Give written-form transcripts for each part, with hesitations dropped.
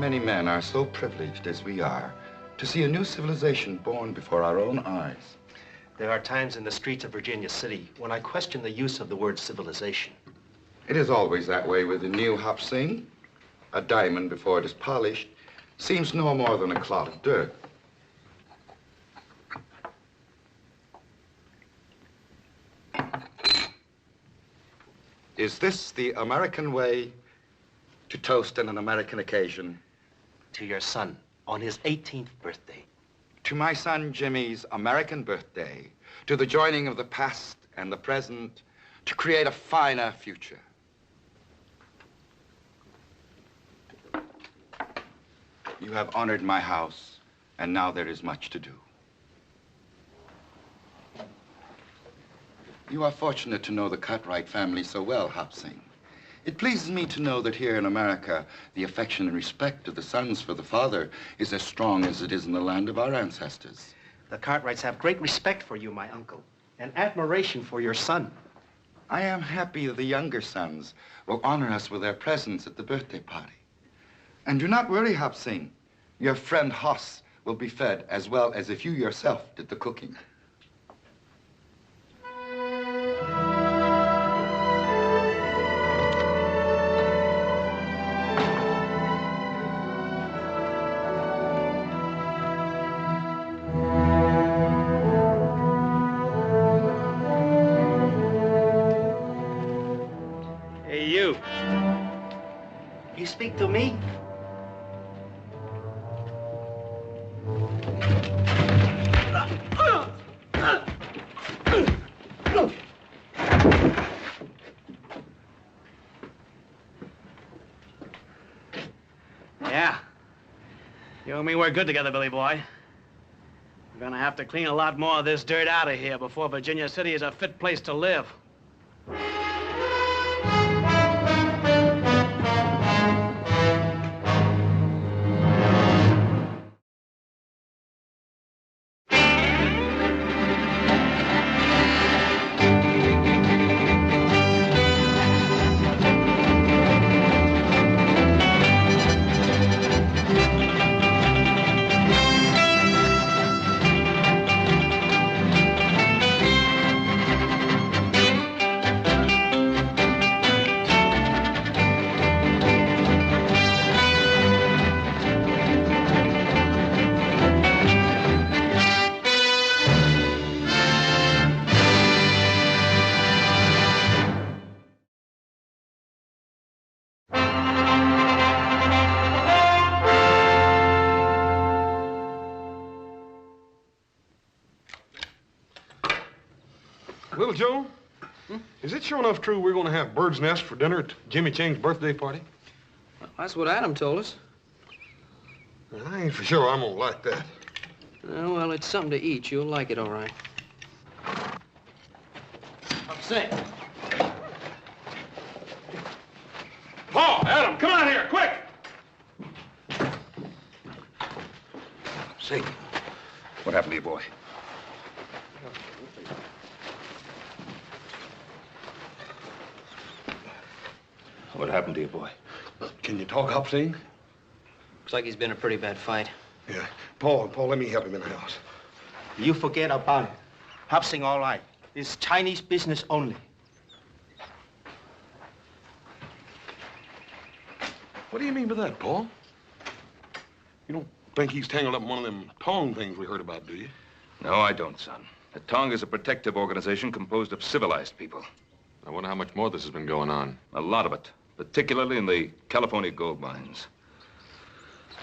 many men are so privileged as we are to see a new civilization born before our own eyes. There are times in the streets of Virginia City when I question the use of the word civilization. It is always that way with the new Hop Sing. A diamond, before it is polished, seems no more than a clod of dirt. Is this the American way to toast on an American occasion? To your son, on his 18th birthday. To my son Jimmy's American birthday, to the joining of the past and the present, to create a finer future. You have honored my house, and now there is much to do. You are fortunate to know the Cartwright family so well, Hop Sing. It pleases me to know that here in America, the affection and respect of the sons for the father is as strong as it is in the land of our ancestors. The Cartwrights have great respect for you, my uncle, and admiration for your son. I am happy that the younger sons will honor us with their presence at the birthday party. And do not worry, Hop Sing. Your friend Hoss will be fed as well as if you yourself did the cooking. You speak to me? Yeah. You and me work good together, Billy boy. We're gonna have to clean a lot more of this dirt out of here before Virginia City is a fit place to live. Little Joe, is it sure enough true we're going to have bird's nest for dinner at Jimmy Chang's birthday party? Well, that's what Adam told us. Well, I ain't for sure I'm going to like that. Well, it's something to eat. You'll like it, all right. I'm sick. Paul, Adam, come out here, quick! Say, what happened to your boy? What happened to your boy? Can you talk, Hop Sing? Looks like he's been a pretty bad fight. Yeah. Paul, let me help him in the house. You forget about it. Hop Sing, all right. It's Chinese business only. What do you mean by that, Paul? You don't think he's tangled up in one of them Tong things we heard about, do you? No, I don't, son. The Tong is a protective organization composed of civilized people. I wonder how much more this has been going on. A lot of it, particularly in the California gold mines.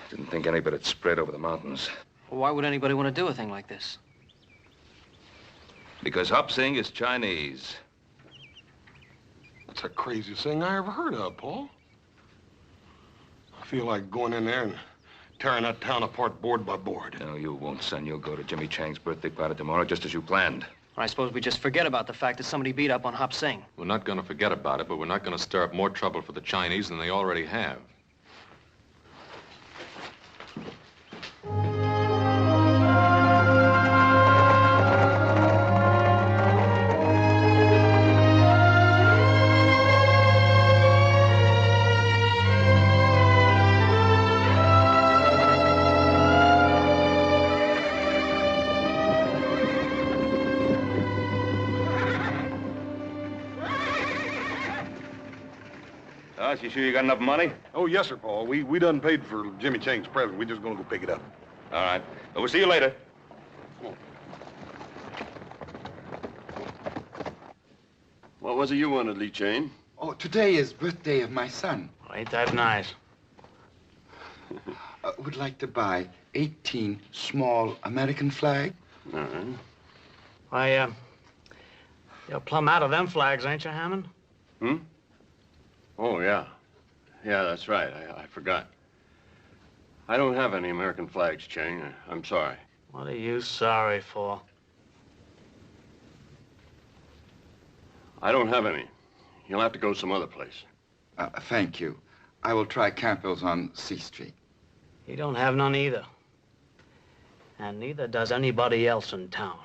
Didn't think any of it had spread over the mountains. Well, why would anybody want to do a thing like this? Because Hop Sing is Chinese. That's the craziest thing I ever heard of, Paul. I feel like going in there and tearing that town apart board by board. No, you won't, son. You'll go to Jimmy Chang's birthday party tomorrow, just as you planned. I suppose we just forget about the fact that somebody beat up on Hop Sing. We're not going to forget about it, but we're not going to stir up more trouble for the Chinese than they already have. Hoss, you sure you got enough money? Oh, yes, sir, Paul. We done paid for Jimmy Chang's present. We just gonna go pick it up. All right. Well, we'll see you later. What was it you wanted, Lee Chang? Oh, today is birthday of my son. Oh, ain't that nice? Would like to buy 18 small American flags. Why, you're plumb out of them flags, ain't you, Hammond? Hmm? Oh, yeah. Yeah, that's right. I forgot. I don't have any American flags, Chang. I'm sorry. What are you sorry for? I don't have any. You'll have to go some other place. Thank you. I will try Campbell's on C Street. He don't have none either. And neither does anybody else in town.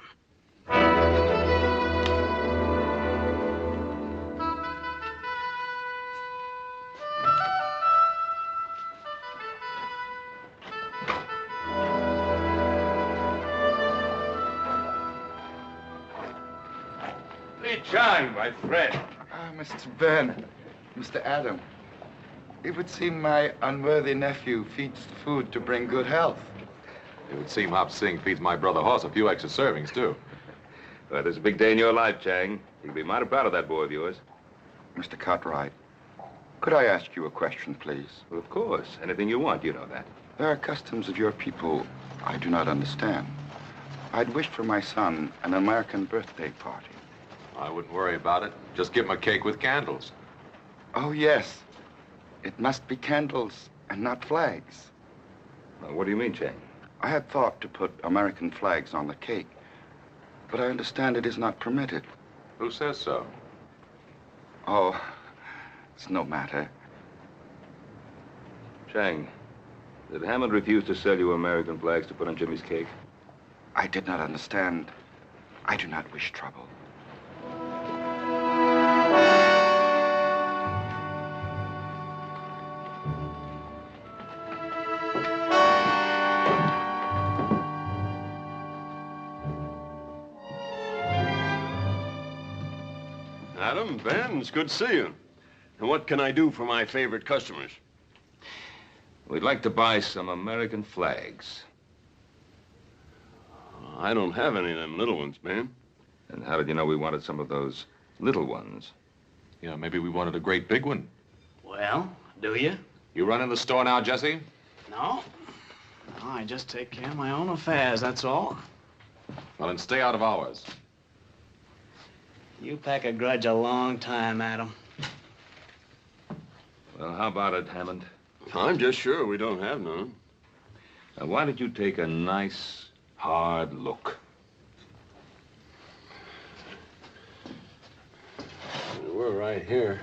Lee Chang, my friend. Mr. Ben, Mr. Adam, it would seem my unworthy nephew feeds the food to bring good health. It would seem Hop Sing feeds my brother Hoss a few extra servings, too. Well, it's a big day in your life, Chang. You'll be mighty proud of that boy of yours. Mr. Cartwright, could I ask you a question, please? Well, of course. Anything you want, you know that. There are customs of your people I do not understand. I'd wish for my son an American birthday party. I wouldn't worry about it. Just give him a cake with candles. Oh, yes. It must be candles and not flags. Now, what do you mean, Chang? I had thought to put American flags on the cake, but I understand it is not permitted. Who says so? Oh, it's no matter. Chang, did Hammond refuse to sell you American flags to put on Jimmy's cake? I did not understand. I do not wish trouble. Adam, Ben, it's good to see you. And what can I do for my favorite customers? We'd like to buy some American flags. I don't have any of them little ones, Ben. And how did you know we wanted some of those little ones? Yeah, maybe we wanted a great big one. Well, do you? You run in the store now, Jesse? No. No, I just take care of my own affairs, that's all. Well, then stay out of ours. You pack a grudge a long time, Adam. Well, how about it, Hammond? I'm just sure we don't have none. Now, why don't you take a nice, hard look? We're right here.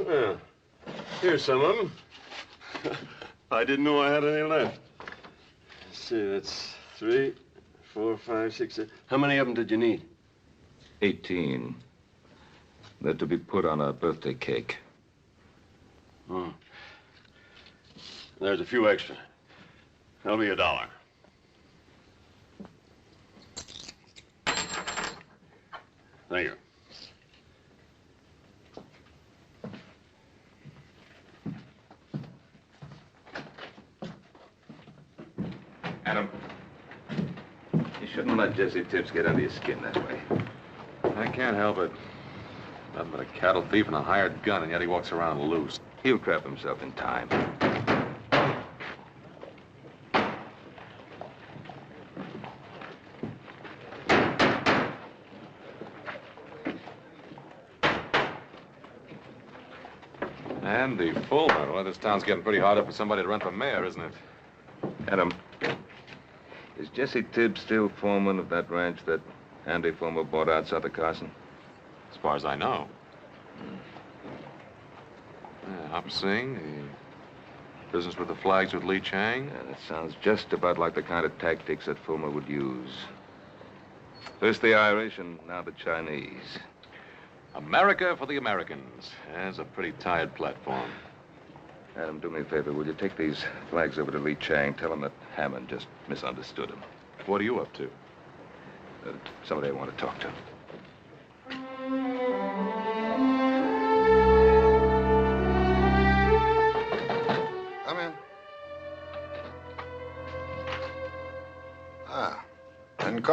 Well, here's some of them. I didn't know I had any left. Let's see, that's 3, 4, 5, 6, 7. How many of them did you need? 18. They're to be put on a birthday cake. Oh. There's a few extra. That'll be $1. Thank you. Adam, you shouldn't let Jesse Tibbs get under your skin that way. I can't help it. Nothing but a cattle thief and a hired gun, and yet he walks around loose. He'll trap himself in time. Andy Fulmer. Well, this town's getting pretty hard up for somebody to run for mayor, isn't it? Adam, is Jesse Tibbs still foreman of that ranch that Andy Fulmer bought out south of Carson? As far as I know. Yeah, Hop Sing, the business with the flags with Lee Chang. And it sounds just about like the kind of tactics that Fulmer would use. First the Irish and now the Chinese. America for the Americans. That's a pretty tired platform. Adam, do me a favor. Will you take these flags over to Lee Chang? Tell him that Hammond just misunderstood him. What are you up to? Somebody I want to talk to.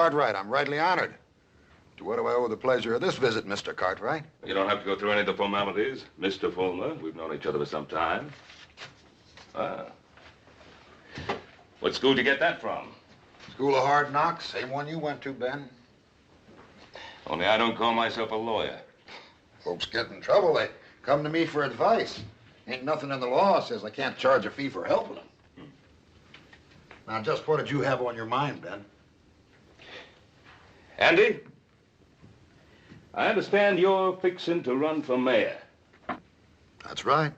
Cartwright. I'm rightly honored. To what do I owe the pleasure of this visit, Mr. Cartwright? You don't have to go through any of the formalities, Mr. Fulmer. We've known each other for some time. Ah. What school did you get that from? School of Hard Knocks, same one you went to, Ben. Only I don't call myself a lawyer. Folks get in trouble, they come to me for advice. Ain't nothing in the law says I can't charge a fee for helping them. Now, just what did you have on your mind, Ben? Andy, I understand you're fixing to run for mayor. That's right.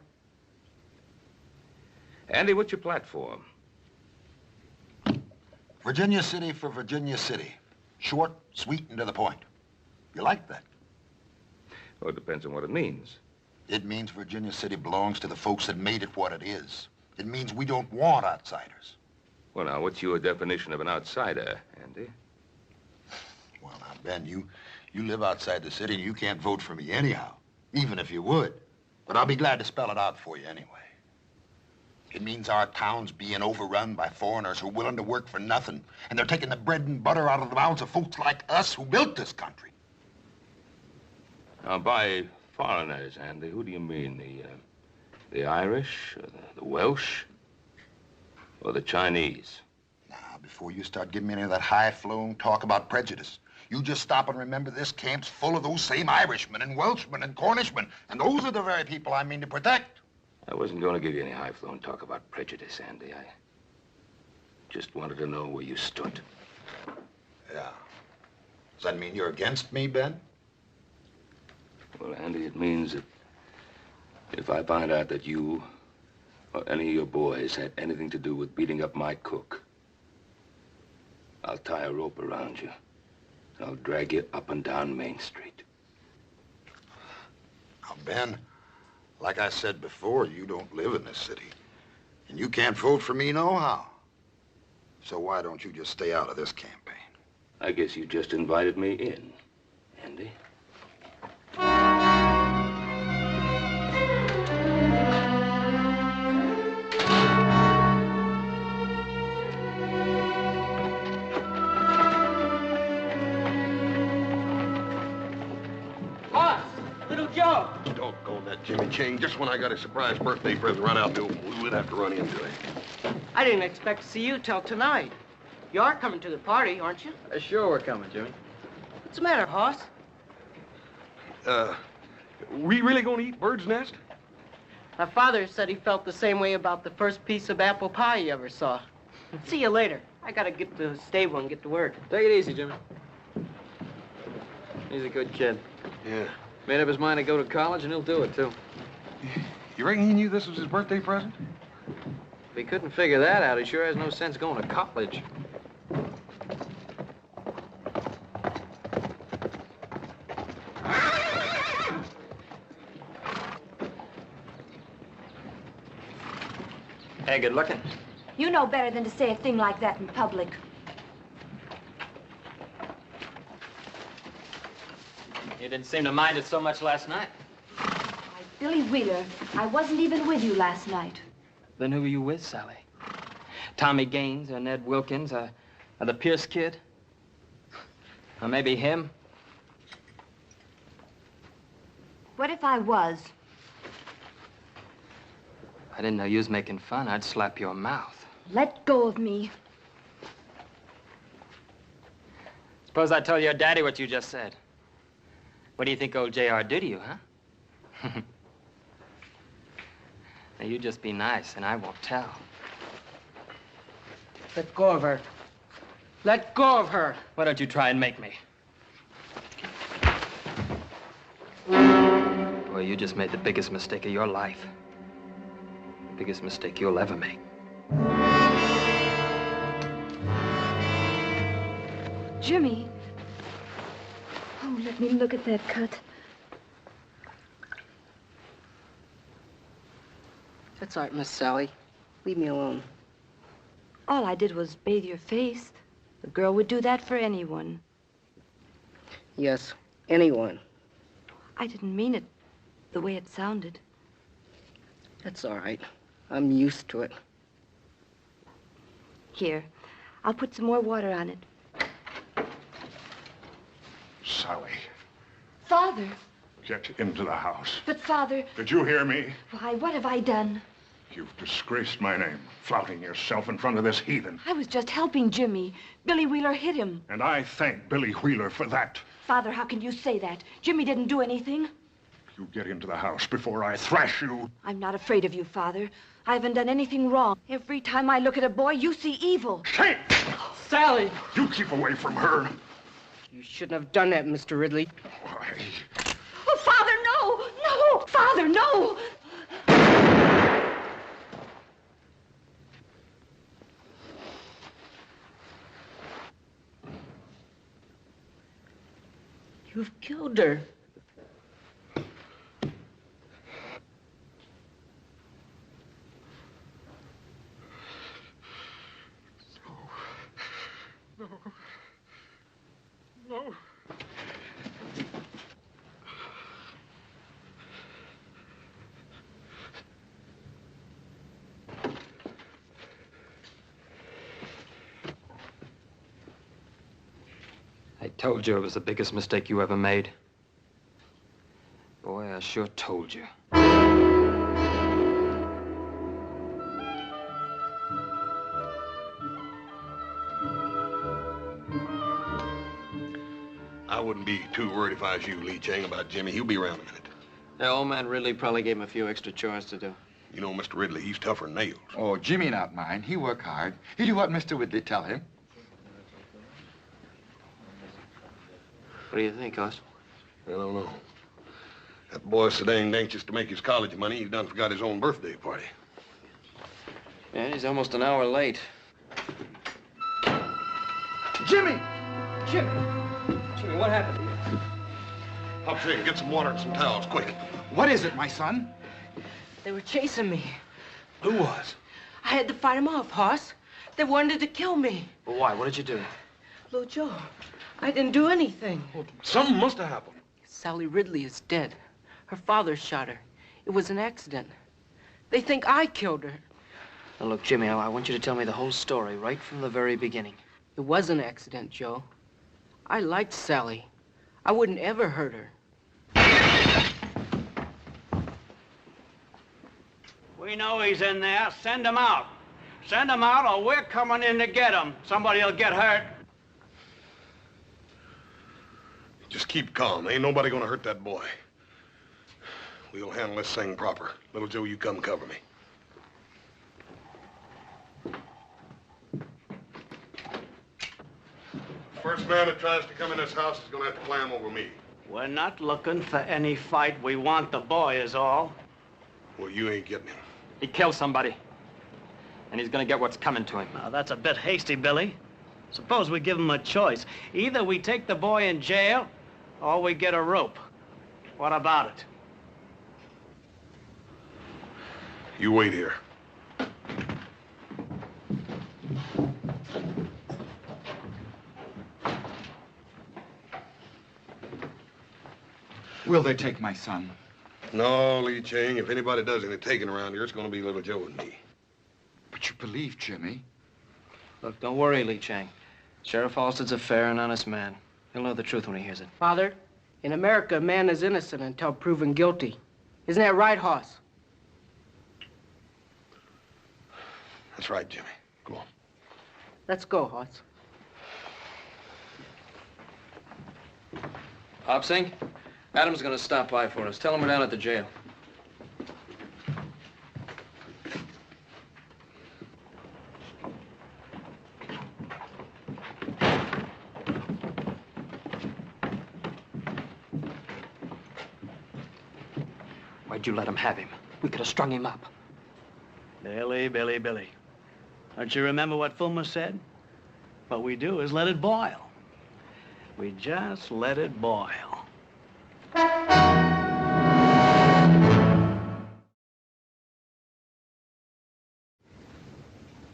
Andy, what's your platform? Virginia City for Virginia City. Short, sweet, and to the point. You like that? Well, it depends on what it means. It means Virginia City belongs to the folks that made it what it is. It means we don't want outsiders. Well, now, what's your definition of an outsider, Andy? Well, now, Ben, you live outside the city and you can't vote for me anyhow, even if you would. But I'll be glad to spell it out for you anyway. It means our town's being overrun by foreigners who are willing to work for nothing, and they're taking the bread and butter out of the mouths of folks like us who built this country. Now, by foreigners, Andy, who do you mean? The Irish, or the Welsh, or the Chinese? Now, before you start giving me any of that high-flown talk about prejudice, you just stop and remember this camp's full of those same Irishmen and Welshmen and Cornishmen, and those are the very people I mean to protect. I wasn't going to give you any high-flown talk about prejudice, Andy. I just wanted to know where you stood. Yeah. Does that mean you're against me, Ben? Well, Andy, it means that if I find out that you or any of your boys had anything to do with beating up my cook, I'll tie a rope around you. And I'll drag you up and down Main Street. Now, Ben, like I said before, you don't live in this city. And you can't vote for me nohow. So why don't you just stay out of this campaign? I guess you just invited me in, Andy. Little Joe. Doggone that Jimmy Chang. Just when I got a surprise birthday present right out the open, we would have to run into it. I didn't expect to see you till tonight. You are coming to the party, aren't you? Sure, we're coming, Jimmy. What's the matter, Hoss? We really gonna eat bird's nest? My father said he felt the same way about the first piece of apple pie he ever saw. See you later. I gotta get to the stable and get to work. Take it easy, Jimmy. He's a good kid. Yeah. Made up his mind to go to college, and he'll do it, too. You reckon he knew this was his birthday present? If he couldn't figure that out, he sure has no sense going to college. Hey, good looking. You know better than to say a thing like that in public. You didn't seem to mind it so much last night. Why, Billy Wheeler, I wasn't even with you last night. Then who were you with, Sally? Tommy Gaines or Ned Wilkins or the Pierce kid? Or maybe him? What if I was? I didn't know you was making fun. I'd slap your mouth. Let go of me. Suppose I tell your daddy what you just said. What do you think old J.R. did to you, huh? Now, you just be nice, and I won't tell. Let go of her. Let go of her. Why don't you try and make me? Boy, you just made the biggest mistake of your life. The biggest mistake you'll ever make. Jimmy. Oh, let me look at that cut. That's all right, Miss Sally. Leave me alone. All I did was bathe your face. A girl would do that for anyone. Yes, anyone. I didn't mean it the way it sounded. That's all right. I'm used to it. Here, I'll put some more water on it. Sally, Father. get into the house. But, Father... Did you hear me? Why, what have I done? You've disgraced my name, flouting yourself in front of this heathen. I was just helping Jimmy. Billy Wheeler hit him. And I thank Billy Wheeler for that. Father, how can you say that? Jimmy didn't do anything. You get into the house before I thrash you. I'm not afraid of you, Father. I haven't done anything wrong. Every time I look at a boy, you see evil. Shame! Sally! You keep away from her. You shouldn't have done that, Mr. Ridley. Why? Oh, Father, no! No! Father, no! You've killed her. No. No. I told you it was the biggest mistake you ever made. Boy, I sure told you. I wouldn't be too worried if I was you, Lee Chang, about Jimmy. He'll be around in a minute. The old man Ridley probably gave him a few extra chores to do. You know, Mr. Ridley, he's tougher than nails. Oh, Jimmy not mine. He work hard. He do what Mr. Ridley tell him. What do you think, Hoss? I don't know. That boy's so danged anxious to make his college money, he done forgot his own birthday party. Yeah, he's almost an hour late. Jimmy! Jimmy! Jimmy, what happened to you? Hop, Shake, get some water and some towels, quick. What is it, my son? They were chasing me. Who was? I had to fight them off, Hoss. They wanted to kill me. Well, why? What did you do? Little Joe, I didn't do anything. Well, something must have happened. Sally Ridley is dead. Her father shot her. It was an accident. They think I killed her. Now, look, Jimmy, I want you to tell me the whole story right from the very beginning. It was an accident, Joe. I liked Sally. I wouldn't ever hurt her. We know he's in there. Send him out. Send him out or we're coming in to get him. Somebody'll get hurt. Just keep calm. Ain't nobody gonna hurt that boy. We'll handle this thing proper. Little Joe, you come cover me. First man that tries to come in this house is gonna have to climb over me. We're not looking for any fight. We want the boy is all. Well, you ain't getting him. He killed somebody. And he's gonna get what's coming to him. Now, that's a bit hasty, Billy. Suppose we give him a choice. Either we take the boy in jail, or we get a rope. What about it? You wait here. Will they take my son? No, Lee Chang, if anybody does any taking around here, it's gonna be Little Joe and me. But you believe Jimmy? Look, don't worry, Lee Chang. Sheriff Halstead's a fair and honest man. He'll know the truth when he hears it. Father, in America, a man is innocent until proven guilty. Isn't that right, Hoss? That's right, Jimmy. Go on. Let's go, Hoss. Hop Sing, Adam's gonna stop by for us. Tell him we're down at the jail. Why'd you let him have him? We could have strung him up. Billy, Billy, Billy. Don't you remember what Fulmer said? What we do is let it boil. We just let it boil.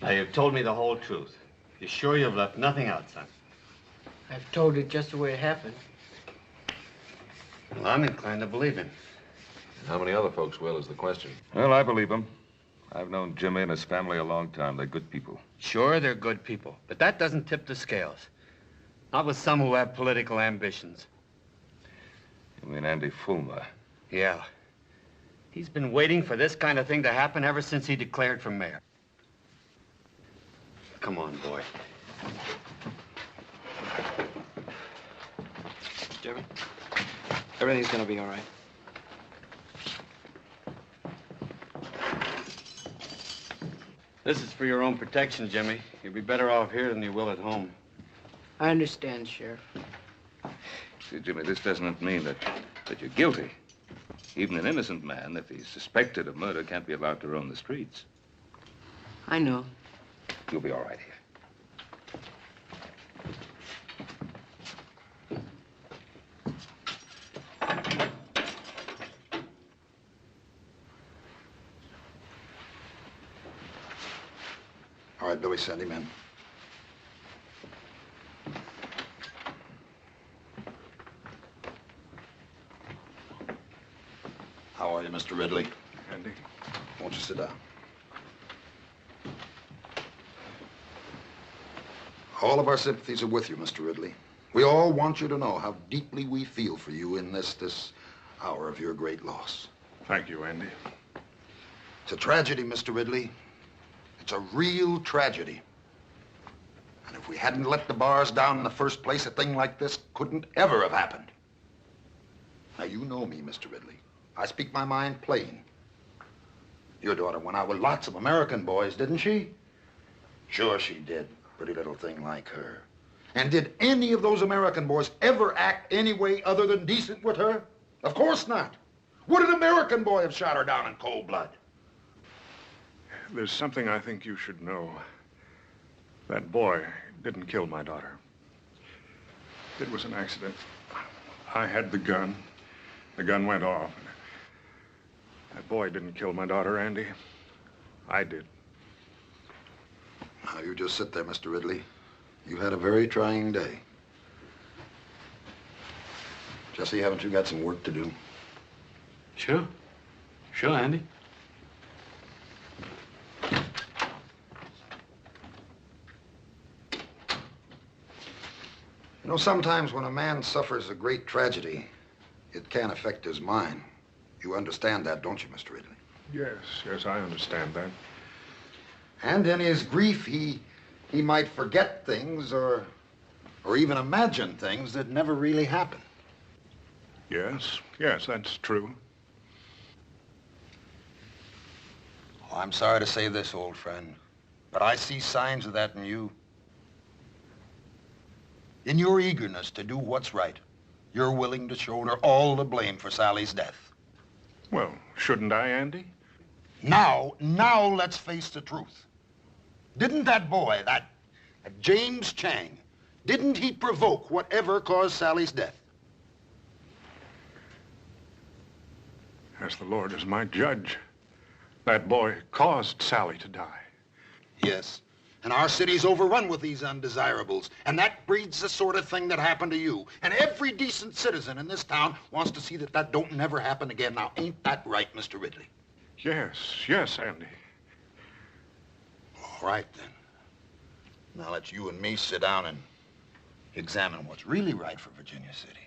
Now, you've told me the whole truth. You sure you've left nothing out, son? I've told it just the way it happened. Well, I'm inclined to believe him. And how many other folks will is the question. Well, I believe him. I've known Jimmy and his family a long time. They're good people. Sure, they're good people, but that doesn't tip the scales. Not with some who have political ambitions. You mean Andy Fulmer? Yeah. He's been waiting for this kind of thing to happen ever since he declared for mayor. Come on, boy. Jimmy, everything's gonna be all right. This is for your own protection, Jimmy. You'll be better off here than you will at home. I understand, Sheriff. See, Jimmy, this doesn't mean that you're guilty. Even an innocent man, if he's suspected of murder, can't be allowed to roam the streets. I know. You'll be all right here. All right, Billy, send him in. How are you, Mr. Ridley? Andy? Won't you sit down? All of our sympathies are with you, Mr. Ridley. We all want you to know how deeply we feel for you in this hour of your great loss. Thank you, Andy. It's a tragedy, Mr. Ridley. It's a real tragedy. And if we hadn't let the bars down in the first place, a thing like this couldn't ever have happened. Now, you know me, Mr. Ridley. I speak my mind plain. Your daughter went out with lots of American boys, didn't she? Sure she did. Pretty little thing like her. And did any of those American boys ever act any way other than decent with her? Of course not. Would an American boy have shot her down in cold blood? There's something I think you should know. That boy didn't kill my daughter. It was an accident. I had the gun. The gun went off. That boy didn't kill my daughter, Andy. I did. Now, you just sit there, Mr. Ridley. You had a very trying day. Jesse, haven't you got some work to do? Sure. Sure, Andy. You know, sometimes when a man suffers a great tragedy, it can affect his mind. You understand that, don't you, Mr. Ridley? Yes, I understand that. And in his grief, he might forget things or even imagine things that never really happened. Yes, that's true. Oh, I'm sorry to say this, old friend, but I see signs of that in you. In your eagerness to do what's right, you're willing to shoulder all the blame for Sally's death. Well, shouldn't I, Andy? Now let's face the truth. Didn't that boy, that James Chang, didn't he provoke whatever caused Sally's death? As the Lord is my judge, that boy caused Sally to die. Yes, and our city's overrun with these undesirables, and that breeds the sort of thing that happened to you. And every decent citizen in this town wants to see that don't never happen again. Now, ain't that right, Mr. Ridley? Yes, Andy. All right, then. Now let's you and me sit down and examine what's really right for Virginia City.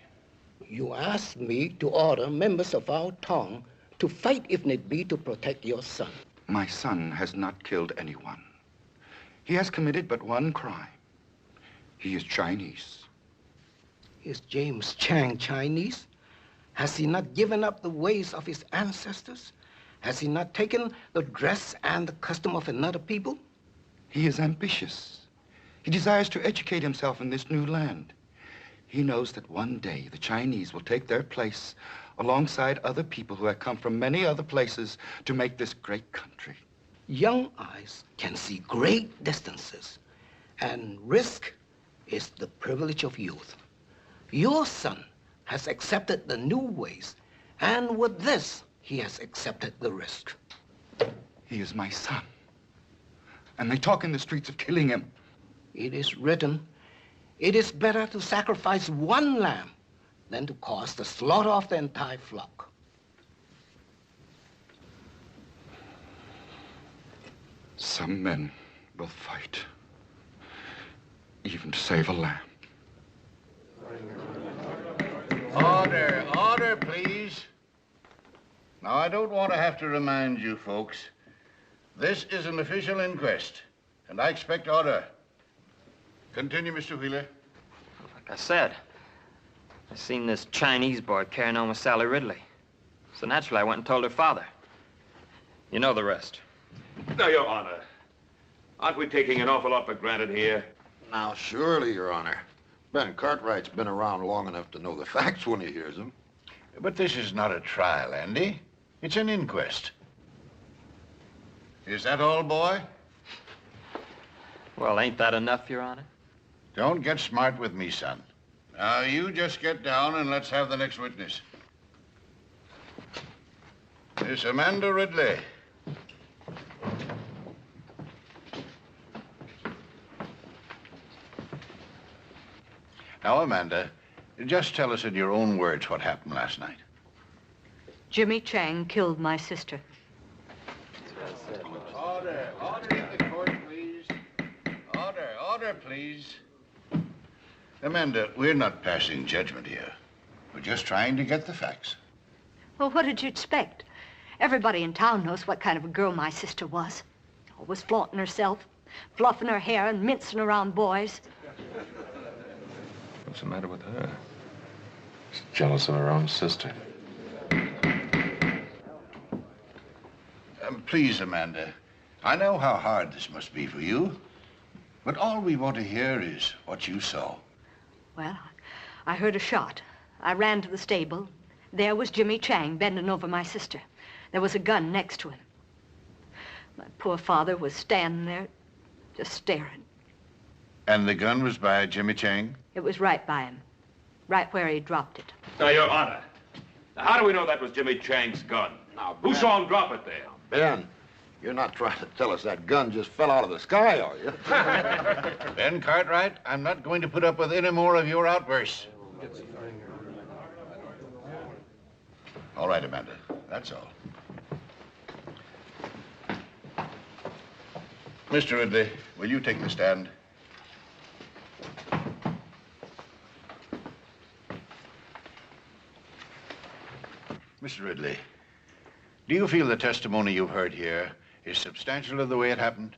You asked me to order members of our town to fight if need be to protect your son. My son has not killed anyone. He has committed but one crime. He is Chinese. Is James Chang Chinese? Has he not given up the ways of his ancestors? Has he not taken the dress and the custom of another people? He is ambitious. He desires to educate himself in this new land. He knows that one day the Chinese will take their place alongside other people who have come from many other places to make this great country. Young eyes can see great distances, and risk is the privilege of youth. Your son has accepted the new ways, and with this, he has accepted the risk. He is my son, and they talk in the streets of killing him. It is written, it is better to sacrifice one lamb than to cause the slaughter of the entire flock. Some men will fight, even to save a lamb. Order, order, please. Now, I don't want to have to remind you folks. This is an official inquest, and I expect order. Continue, Mr. Wheeler. Like I said, I seen this Chinese boy carrying on with Sally Ridley. So naturally, I went and told her father. You know the rest. Now, Your Honor, aren't we taking an awful lot for granted here? Now, surely, Your Honor. Ben Cartwright's been around long enough to know the facts when he hears them. But this is not a trial, Andy. It's an inquest. Is that all, boy? Well, ain't that enough, Your Honor? Don't get smart with me, son. Now, you just get down and let's have the next witness. Miss Amanda Ridley. Now, Amanda, just tell us in your own words what happened last night. Jimmy Chang killed my sister. Order, order in the court, please. Order, order, please. Amanda, we're not passing judgment here. We're just trying to get the facts. Well, what did you expect? Everybody in town knows what kind of a girl my sister was. Always flaunting herself, fluffing her hair and mincing around boys. What's the matter with her? She's jealous of her own sister. Please, Amanda, I know how hard this must be for you, but all we want to hear is what you saw. Well, I heard a shot. I ran to the stable. There was Jimmy Chang bending over my sister. There was a gun next to him. My poor father was standing there, just staring. And the gun was by Jimmy Chang? It was right by him, right where he dropped it. Now, Your Honor, how do we know that was Jimmy Chang's gun? Now, who saw him drop it there? Ben, you're not trying to tell us that gun just fell out of the sky, are you? Ben Cartwright, I'm not going to put up with any more of your outbursts. All right, Amanda, that's all. Mr. Ridley, will you take the stand? Mr. Ridley, do you feel the testimony you've heard here is substantial of the way it happened?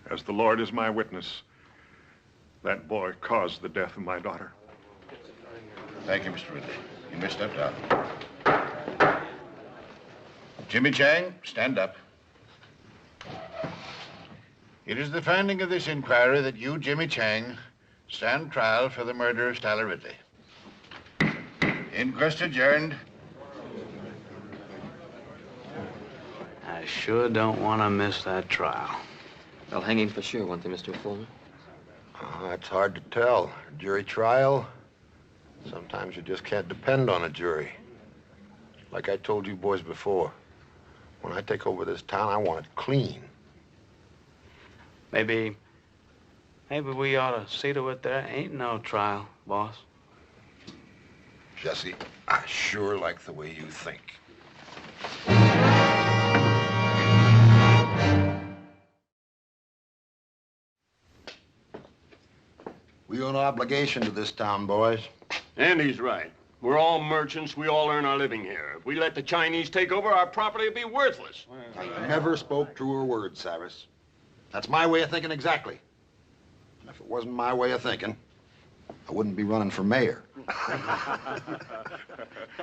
As the Lord is my witness, that boy caused the death of my daughter. Thank you, Mr. Ridley. You may step down. Jimmy Chang, stand up. It is the finding of this inquiry that you, Jimmy Chang, stand trial for the murder of Sally Ridley. Inquest adjourned. I sure don't want to miss that trial. They'll hang him for sure, won't they, Mr. Fullman? It's hard to tell. Jury trial, sometimes you just can't depend on a jury. Like I told you boys before, when I take over this town, I want it clean. Maybe we ought to see to it there ain't no trial, boss. Jesse, I sure like the way you think. We owe no obligation to this town, boys. Andy's right. We're all merchants. We all earn our living here. If we let the Chinese take over, our property will be worthless. I never spoke truer words, Cyrus. That's my way of thinking exactly. And if it wasn't my way of thinking, I wouldn't be running for mayor.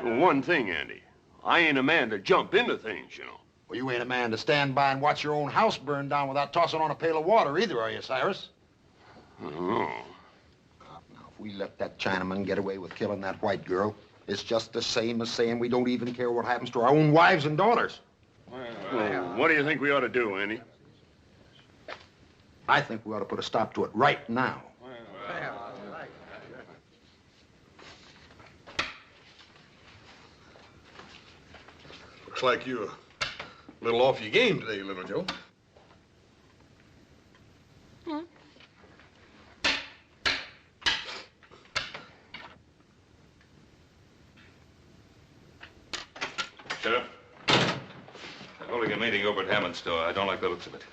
Well, one thing, Andy. I ain't a man to jump into things, you know. Well, you ain't a man to stand by and watch your own house burn down without tossing on a pail of water either, are you, Cyrus? Oh. If we let that Chinaman get away with killing that white girl, it's just the same as saying we don't even care what happens to our own wives and daughters. Well, what do you think we ought to do, Andy? I think we ought to put a stop to it right now. Looks like you're a little off your game today, little Joe. Sheriff, they're holding a meeting over at Hammond's store. I don't like the looks of it.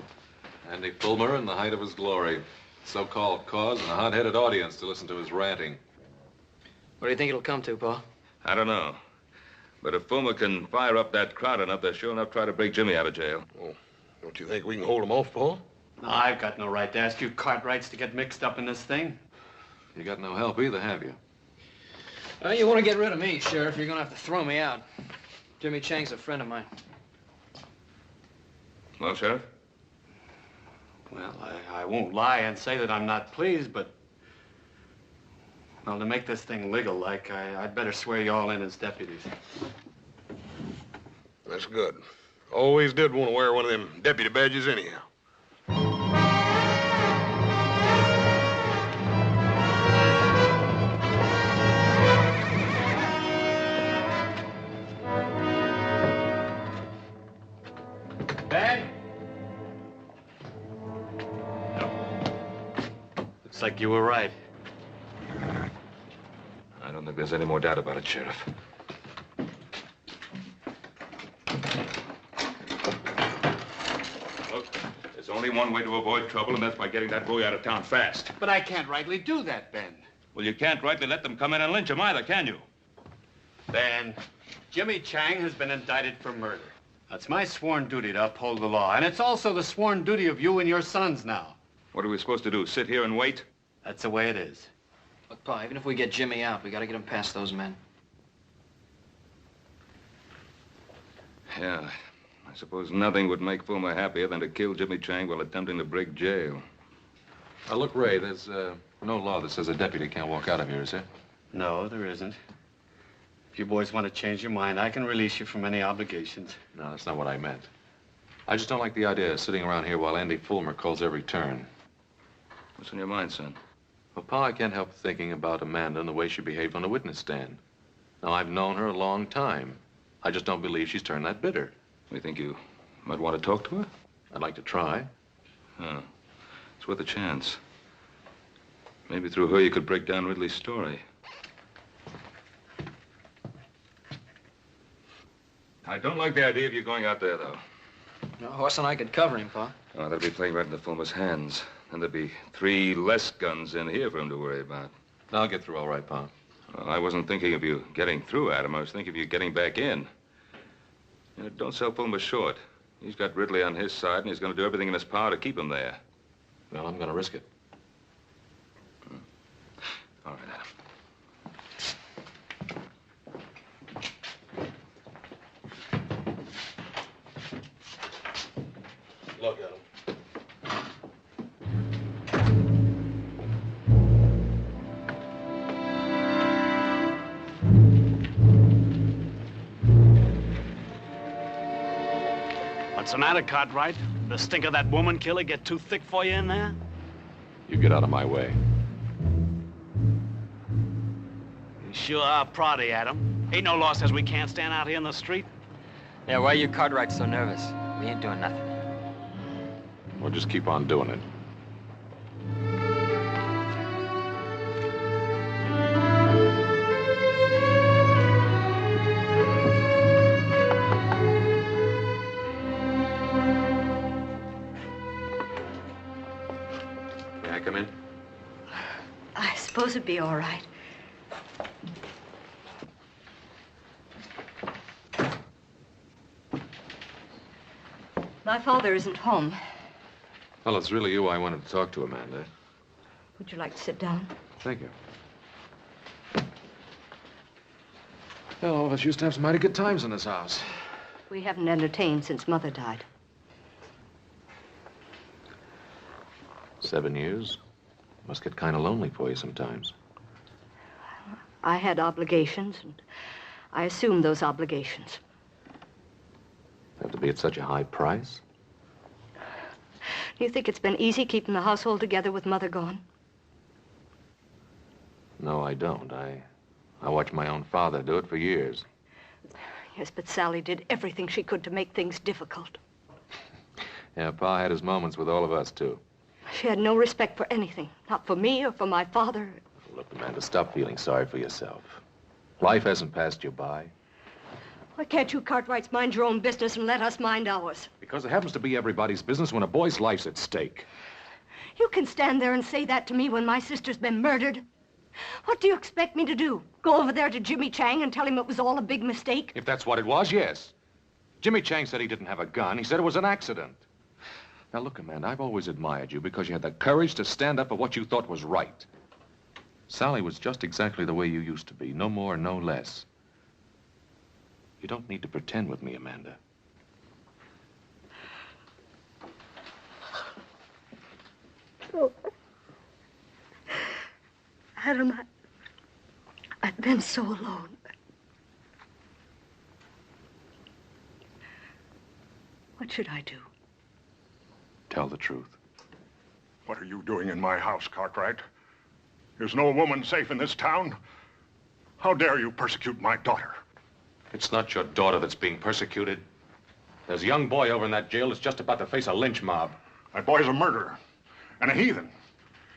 Andy Fulmer in the height of his glory. So-called cause and a hot-headed audience to listen to his ranting. What do you think it'll come to, Pa? I don't know. But if Fulmer can fire up that crowd enough, they'll sure enough try to break Jimmy out of jail. Well, don't you think we can hold him off, Paul? No, I've got no right to ask you Cartwrights to get mixed up in this thing. You got no help either, have you? You want to get rid of me, Sheriff, you're going to have to throw me out. Jimmy Chang's a friend of mine. Well, Sheriff? Well, I won't lie and say that I'm not pleased, but... Well, to make this thing legal-like, I'd better swear you all in as deputies. That's good. Always did want to wear one of them deputy badges anyhow. Bad? No. Looks like you were right. I don't think there's any more doubt about it, Sheriff. Look, there's only one way to avoid trouble, and that's by getting that boy out of town fast. But I can't rightly do that, Ben. Well, you can't rightly let them come in and lynch him either, can you? Ben, Jimmy Chang has been indicted for murder. It's my sworn duty to uphold the law, and it's also the sworn duty of you and your sons now. What are we supposed to do, sit here and wait? That's the way it is. Look, Pa, even if we get Jimmy out, we got to get him past those men. Yeah, I suppose nothing would make Fulmer happier than to kill Jimmy Chang while attempting to break jail. Now, look, Ray, there's no law that says a deputy can't walk out of here, is there? No, there isn't. If you boys want to change your mind, I can release you from any obligations. No, that's not what I meant. I just don't like the idea of sitting around here while Andy Fulmer calls every turn. What's on your mind, son? Well, Pa, I can't help thinking about Amanda and the way she behaved on the witness stand. Now, I've known her a long time. I just don't believe she's turned that bitter. You think you might want to talk to her? I'd like to try. Oh, it's worth a chance. Maybe through her you could break down Ridley's story. I don't like the idea of you going out there, though. No, Horse and I could cover him, Pa. Oh, that'll be playing right into Fulmer's hands. And there'll be 3 less guns in here for him to worry about. I'll get through all right, Pa. Well, I wasn't thinking of you getting through, Adam. I was thinking of you getting back in. You know, don't sell Fulmer short. He's got Ridley on his side, and he's going to do everything in his power to keep him there. Well, I'm going to risk it. All right, Adam. Look at him. What's the matter, Cartwright? The stink of that woman killer get too thick for you in there? You get out of my way. You sure are proddy, Adam. Ain't no law says we can't stand out here in the street. Yeah, why are you Cartwright so nervous? We ain't doing nothing. Well, just keep on doing it. May I come in? I suppose it'd be all right. My father isn't home. Well, it's really you I wanted to talk to, Amanda. Would you like to sit down? Thank you. Well, all of us used to have some mighty good times in this house. We haven't entertained since Mother died. 7 years. Must get kind of lonely for you sometimes. I had obligations, and I assumed those obligations. Have to be at such a high price? Do you think it's been easy keeping the household together with Mother gone? No, I don't. I watched my own father do it for years. Yes, but Sally did everything she could to make things difficult. Yeah, Pa had his moments with all of us, too. She had no respect for anything, not for me or for my father. Look, Amanda, stop feeling sorry for yourself. Life hasn't passed you by. Why can't you Cartwrights mind your own business and let us mind ours? Because it happens to be everybody's business when a boy's life's at stake. You can stand there and say that to me when my sister's been murdered. What do you expect me to do? Go over there to Jimmy Chang and tell him it was all a big mistake? If that's what it was, yes. Jimmy Chang said he didn't have a gun. He said it was an accident. Now, look, Amanda, I've always admired you because you had the courage to stand up for what you thought was right. Sally was just exactly the way you used to be, no more, no less. You don't need to pretend with me, Amanda. Oh. Adam, I've been so alone. What should I do? Tell the truth. What are you doing in my house, Cartwright? Is no woman safe in this town? How dare you persecute my daughter? It's not your daughter that's being persecuted. There's a young boy over in that jail that's just about to face a lynch mob. That boy's a murderer and a heathen.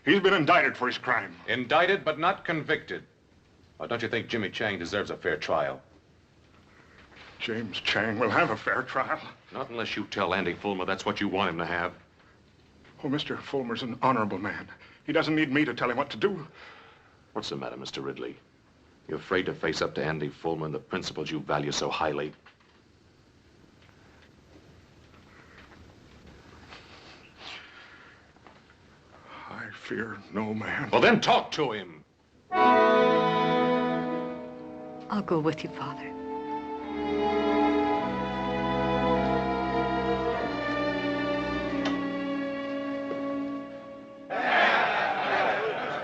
He's been indicted for his crime. Indicted, but not convicted. Or don't you think Jimmy Chang deserves a fair trial? James Chang will have a fair trial. Not unless you tell Andy Fulmer that's what you want him to have. Oh, Mr. Fulmer's an honorable man. He doesn't need me to tell him what to do. What's the matter, Mr. Ridley? You're afraid to face up to Andy Fulmer and the principles you value so highly? I fear no man. Well, then talk to him. I'll go with you, Father.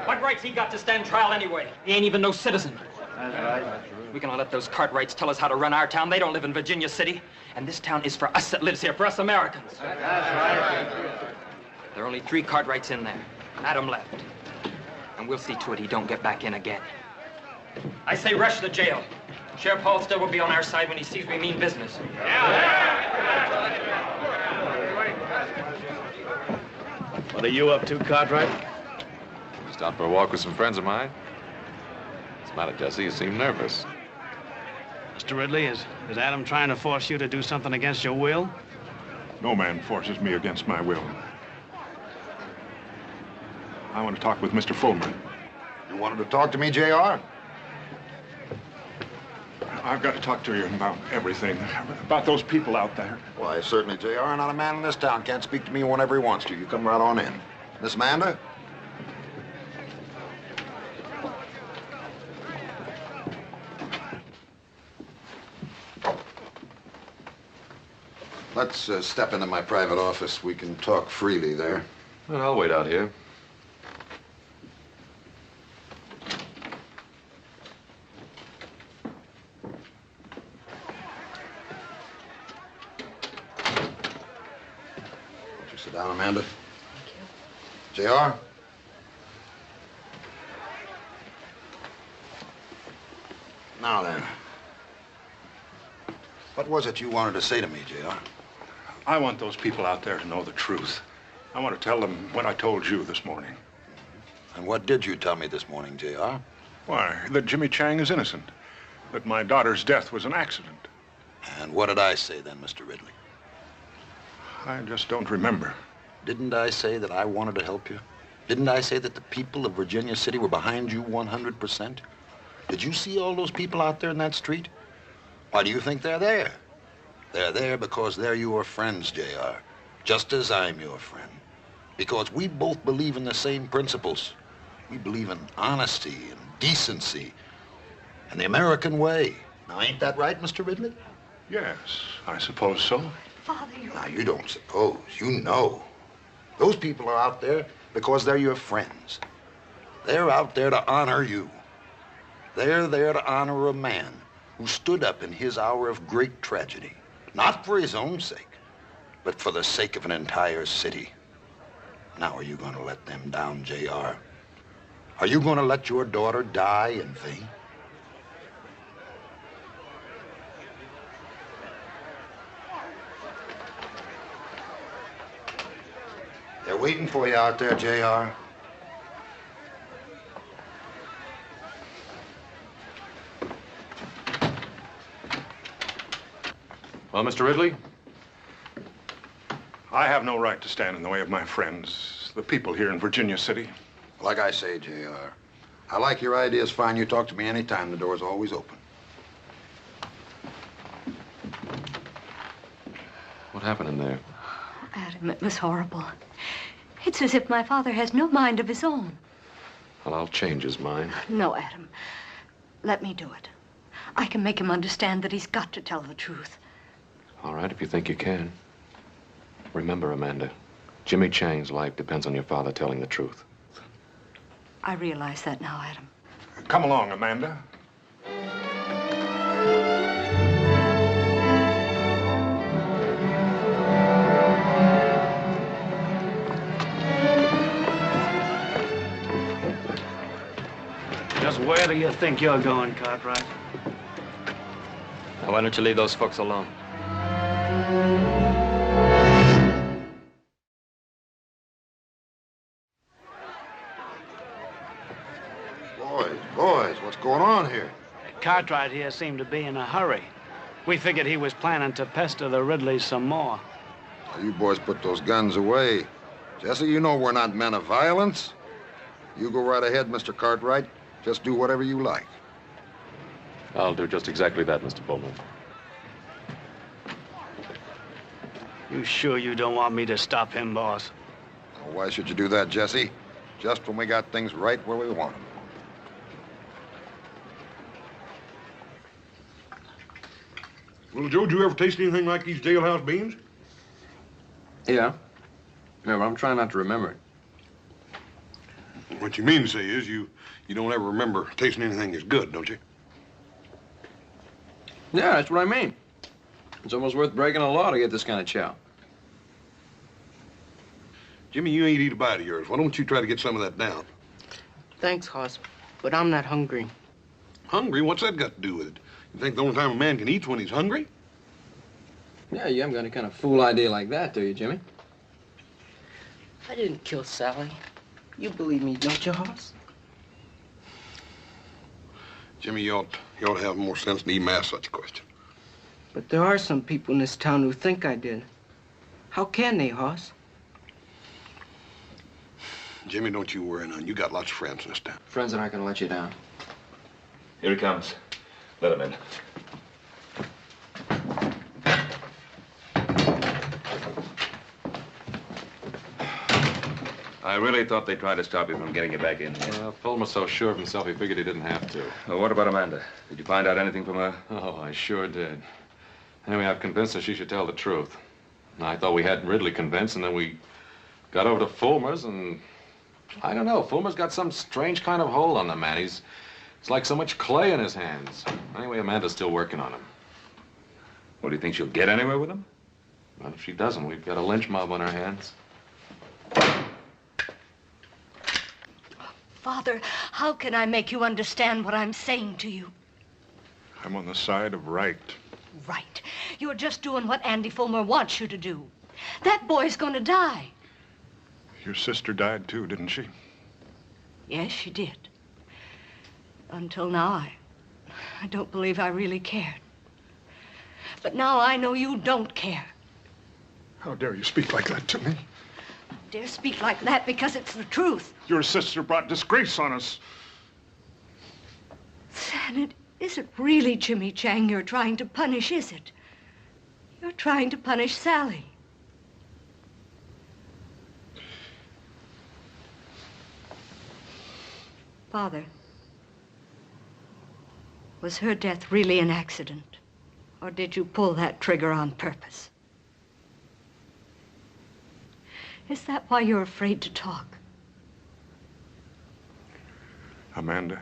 What rights he got to stand trial anyway? He ain't even no citizen. That's right. We gonna let those Cartwrights tell us how to run our town. They don't live in Virginia City. And this town is for us that lives here, for us Americans. That's right. There are only 3 Cartwrights in there. Adam left. And we'll see to it he don't get back in again. I say rush the jail. Sheriff Halstead will be on our side when he sees we mean business. What are you up to, Cartwright? Just out for a walk with some friends of mine. What's the matter, Jesse? You seem nervous. Mr. Ridley, is Adam trying to force you to do something against your will? No man forces me against my will. I want to talk with Mr. Fulmer. You wanted to talk to me, J.R.? I've got to talk to you about everything, about those people out there. Why, certainly, J.R. Not a man in this town can't speak to me whenever he wants to. You come right on in. Miss Amanda? Let's step into my private office. We can talk freely there. Well, I'll wait out here. Won't you sit down, Amanda? Thank you. J.R.? Now then. What was it you wanted to say to me, J.R.? I want those people out there to know the truth. I want to tell them what I told you this morning. And what did you tell me this morning, J.R.? Why, that Jimmy Chang is innocent. That my daughter's death was an accident. And what did I say then, Mr. Ridley? I just don't remember. Didn't I say that I wanted to help you? Didn't I say that the people of Virginia City were behind you 100%? Did you see all those people out there in that street? Why do you think they're there? They're there because they're your friends, J.R., just as I'm your friend. Because we both believe in the same principles. We believe in honesty and decency and the American way. Now, ain't that right, Mr. Ridley? Yes, I suppose so. Father, Now, you don't suppose. You know. Those people are out there because they're your friends. They're out there to honor you. They're there to honor a man who stood up in his hour of great tragedy, not for his own sake, but for the sake of an entire city. Now, are you going to let them down, J.R.? Are you going to let your daughter die in vain? They're waiting for you out there, J.R. Well, Mr. Ridley? I have no right to stand in the way of my friends, the people here in Virginia City. Like I say, J.R., I like your ideas fine. You talk to me anytime. The door's always open. What happened in there? Adam, it was horrible. It's as if my father has no mind of his own. Well, I'll change his mind. No, Adam. Let me do it. I can make him understand that he's got to tell the truth. All right, if you think you can. Remember, Amanda, Jimmy Chang's life depends on your father telling the truth. I realize that now, Adam. Come along, Amanda. Just where do you think you're going, Cartwright? Now, why don't you leave those folks alone? Boys, what's going on here? Cartwright here seemed to be in a hurry. We figured he was planning to pester the Ridleys some more. Well, you boys put those guns away. Jesse, you know we're not men of violence. You go right ahead, Mr. Cartwright. Just do whatever you like. I'll do just exactly that, Mr. Bowman. You sure you don't want me to stop him, boss? Well, why should you do that, Jesse? Just when we got things right where we want them. Well, Joe, did you ever taste anything like these jailhouse beans? Yeah. Yeah, but I'm trying not to remember it. What you mean to say is you don't ever remember tasting anything as good, don't you? Yeah, that's what I mean. It's almost worth breaking a law to get this kind of chow. Jimmy, you ain't eat a bite of yours. Why don't you try to get some of that down? Thanks, Hoss, but I'm not hungry. Hungry? What's that got to do with it? You think the only time a man can eat's when he's hungry? Yeah, you haven't got any kind of fool idea like that, do you, Jimmy? I didn't kill Sally. You believe me, don't you, Hoss? Jimmy, you ought to have more sense than even ask such a question. But there are some people in this town who think I did. How can they, Hoss? Jimmy, don't you worry none. You got lots of friends in this town. Friends that aren't going to let you down. Here he comes. Let him in. I really thought they tried to stop you from getting you back in here. Fulmer's so sure of himself, he figured he didn't have to. Well, what about Amanda? Did you find out anything from her? Oh, I sure did. Anyway, I've convinced her she should tell the truth. I thought we had Ridley convinced, and then we got over to Fulmer's, and I don't know. Fulmer's got some strange kind of hold on the man. It's like so much clay in his hands. Anyway, Amanda's still working on him. Well, do you think she'll get anywhere with him? Well, if she doesn't, we've got a lynch mob on our hands. Father, how can I make you understand what I'm saying to you? I'm on the side of right. Right. You're just doing what Andy Fulmer wants you to do. That boy's gonna die. Your sister died too, didn't she? Yes, she did. Until now, I don't believe I really cared. But now I know you don't care. How dare you speak like that to me? I dare speak like that because it's the truth. Your sister brought disgrace on us. And it isn't really Jimmy Chang you're trying to punish, is it? You're trying to punish Sally. Father, was her death really an accident? Or did you pull that trigger on purpose? Is that why you're afraid to talk? Amanda,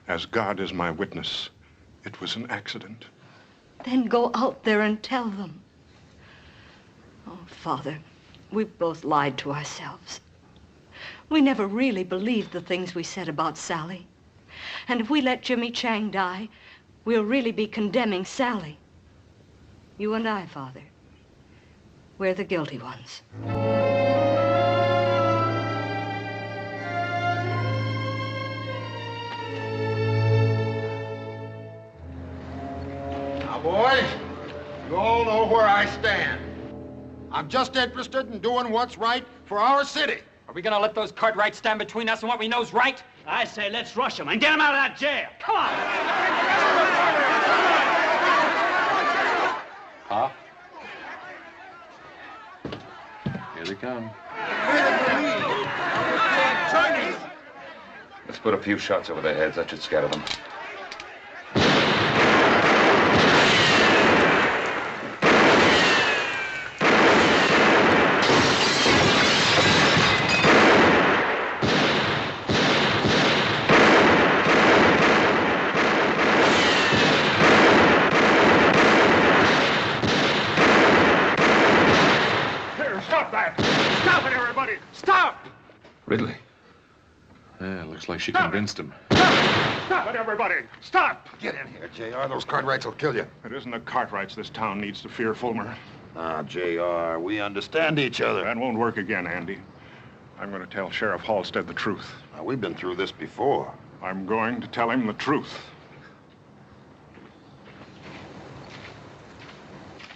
as God is my witness, it was an accident. Then go out there and tell them. Oh, Father, we've both lied to ourselves. We never really believed the things we said about Sally. And if we let Jimmy Chang die, we'll really be condemning Sally. You and I, Father, we're the guilty ones. Now, boys, you all know where I stand. I'm just interested in doing what's right for our city. Are we gonna let those Cartwrights stand between us and what we know's right? I say let's rush him and get him out of that jail. Come on. Pop. Here they come. Let's put a few shots over their heads. That should scatter them. Ridley. Yeah, looks like she convinced him. Stop it, everybody! Stop! Get in here, J.R. Those Cartwrights will kill you. It isn't the Cartwrights this town needs to fear, Fulmer. Ah, J.R., we understand each other. That won't work again, Andy. I'm going to tell Sheriff Halstead the truth. Now, we've been through this before. I'm going to tell him the truth.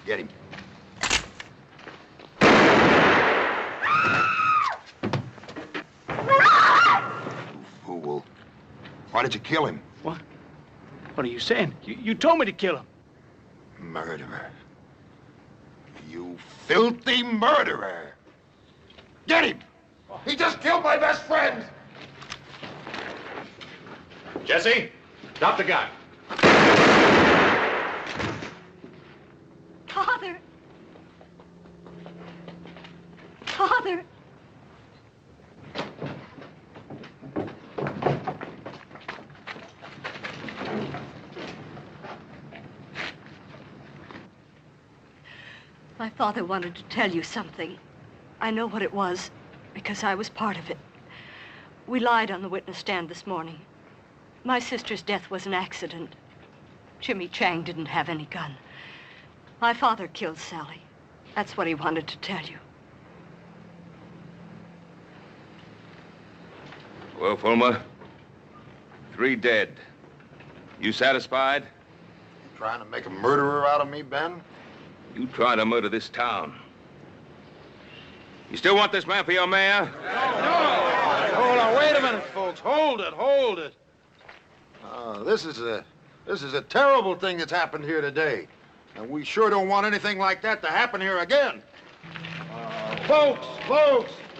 Get him. Fool. Why did you kill him? What? What are you saying? You told me to kill him. Murderer. You filthy murderer. Get him! He just killed my best friend! Jesse, drop the gun. Father! Father! My father wanted to tell you something. I know what it was, because I was part of it. We lied on the witness stand this morning. My sister's death was an accident. Jimmy Chang didn't have any gun. My father killed Sally. That's what he wanted to tell you. Well, Fulmer, 3 dead. You satisfied? You trying to make a murderer out of me, Ben? You trying to murder this town. You still want this man for your mayor? Hold on, wait a minute, folks. Hold it. This is a terrible thing that's happened here today. And we sure don't want anything like that to happen here again. Folks,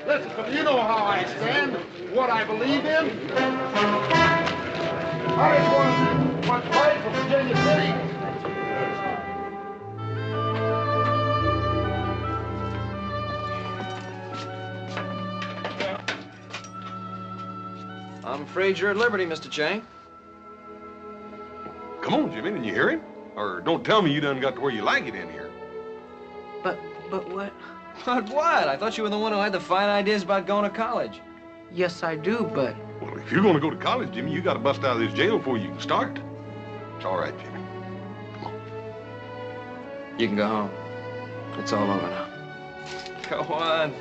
listen, you know how I stand, what I believe in. I just want to fight for Virginia City. I'm afraid you're at liberty, Mr. Chang. Come on, Jimmy, didn't you hear him? Or don't tell me you done got to where you like it in here. But what? But what? I thought you were the one who had the fine ideas about going to college. Yes, I do, but... Well, if you're going to go to college, Jimmy, you got to bust out of this jail before you can start. It's all right, Jimmy. Come on. You can go home. It's all over now. Go on.